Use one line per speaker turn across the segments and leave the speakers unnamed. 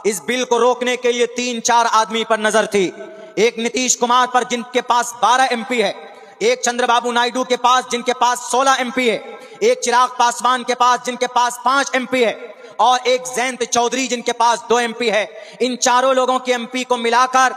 इस बिल को रोकने के लिए 3-4 आदमी पर नजर थी। एक नीतीश कुमार पर जिनके पास 12 एमपी है, एक चंद्रबाबू नायडू के पास जिनके पास 16 एमपी है, एक चिराग पासवान के पास जिनके पास 5 एमपी है, और एक जयंत चौधरी जिनके पास 2 एमपी है। इन चारों लोगों के एमपी को मिलाकर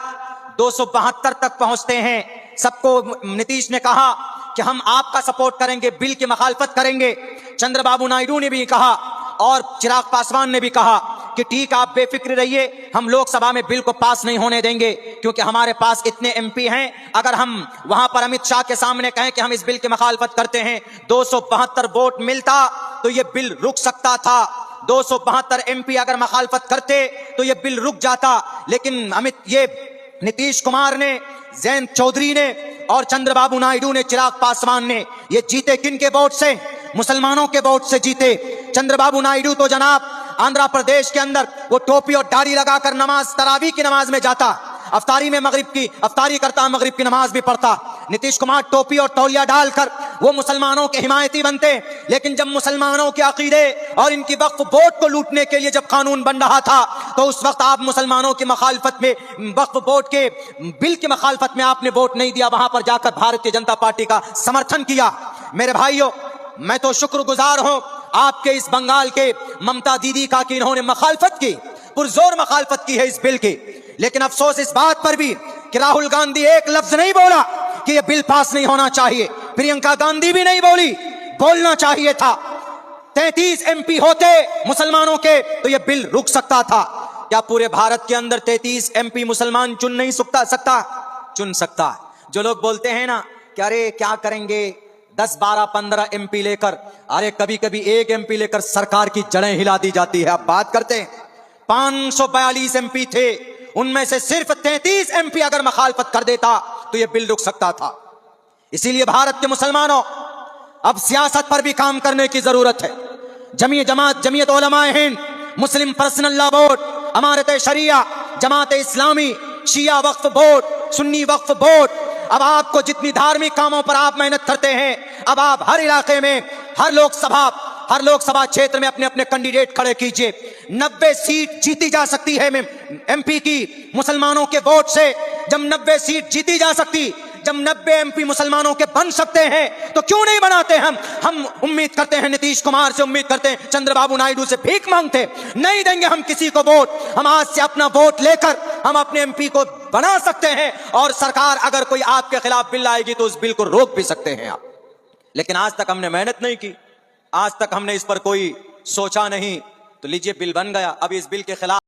272 तक पहुंचते हैं। सबको नीतीश ने कहा कि हम आपका सपोर्ट करेंगे, बिल की मखालफत करेंगे। चंद्रबाबू नायडू ने भी कहा और चिराग पासवान ने भी कहा कि ठीक, आप बेफिक्र रहिए, हम लोकसभा में बिल को पास नहीं होने देंगे क्योंकि हमारे पास इतने एमपी हैं। अगर हम वहां पर अमित शाह के सामने कहें कि हम इस बिल की मखालफत करते हैं, 272 वोट मिलता तो यह बिल रुक सकता था। 272 एमपी अगर मखालफत करते तो यह बिल रुक जाता। लेकिन नीतीश कुमार ने, जयंत चौधरी ने और चंद्रबाबू नायडू ने, चिराग पासवान ने, ये जीते किन के वोट से? मुसलमानों के वोट से जीते। चंद्रबाबू नायडू तो जनाब आंध्र प्रदेश के अंदर वो टोपी और दाढ़ी लगाकर नमाज, तरावी की नमाज में जाता, अफ्तारी में अफ्तारी करता, मगरिब की नमाज भी पढ़ता। नीतीश कुमार टोपी और तौलिया डालकर वो मुसलमानों के हिमायती बनते। लेकिन जब मुसलमानों के अकीदे और इनकी वक्फ बोर्ड को लूटने के लिए जब कानून बन रहा था, तो उस वक्त आप मुसलमानों की मखालफत में, वक्फ बोर्ड के बिल की मखालफत में आपने वोट नहीं दिया, वहां पर जाकर भारतीय जनता पार्टी का समर्थन किया। मेरे भाइयों, मैं तो शुक्रगुजार हूं आपके इस बंगाल के ममता दीदी का कि इन्होंने मखालफत की, पुरजोर मखालफत की है इस बिल की। लेकिन अफसोस इस बात पर भी कि राहुल गांधी एक लफ्ज नहीं बोला कि यह बिल पास नहीं होना चाहिए। प्रियंका गांधी भी नहीं बोली, बोलना चाहिए था। 33 एमपी होते मुसलमानों के तो यह बिल रुक सकता था। क्या पूरे भारत के अंदर 33 एमपी मुसलमान चुन नहीं सकता? चुन सकता है। जो लोग बोलते हैं ना कि अरे क्या करेंगे 10, 12, 15 एमपी लेकर, अरे कभी कभी एक एमपी लेकर सरकार की जड़ें हिला दी जाती है। आप बात करते हैं 542 एमपी थे, उनमें से सिर्फ 33 एमपी अगर मखालफत कर देता तो यह बिल रुक सकता था। इसीलिए भारत के मुसलमानों, अब सियासत पर भी काम करने की जरूरत है। जमीयत उलमाए हिंद, मुस्लिम पर्सनल लॉ बोर्ड, अमारत शरिया, जमात इस्लामी, शिया वक्फ बोर्ड, सुन्नी वक्फ बोर्ड, अब आपको जितनी धार्मिक कामों पर आप मेहनत करते हैं, अब आप हर इलाके में, हर लोकसभा क्षेत्र में अपने अपने कैंडिडेट खड़े कीजिए। 90 सीट जीती जा सकती है एमपी की मुसलमानों के वोट से। जब 90 सीट जीती जा सकती, जब 90 एमपी मुसलमानों के बन सकते हैं, तो क्यों नहीं बनाते? हम उम्मीद करते हैं नीतीश कुमार से, उम्मीद करते हैं चंद्रबाबू नायडू से, भीख मांगते नहीं देंगे हम किसी को वोट। हम आज से अपना वोट लेकर हम अपने एमपी को बना सकते हैं, और सरकार अगर कोई आपके खिलाफ बिल लाएगी तो उस बिल को रोक भी सकते हैं आप। लेकिन आज तक हमने मेहनत नहीं की, आज तक हमने इस पर कोई सोचा नहीं, तो लीजिए बिल बन गया। अब इस बिल के खिलाफ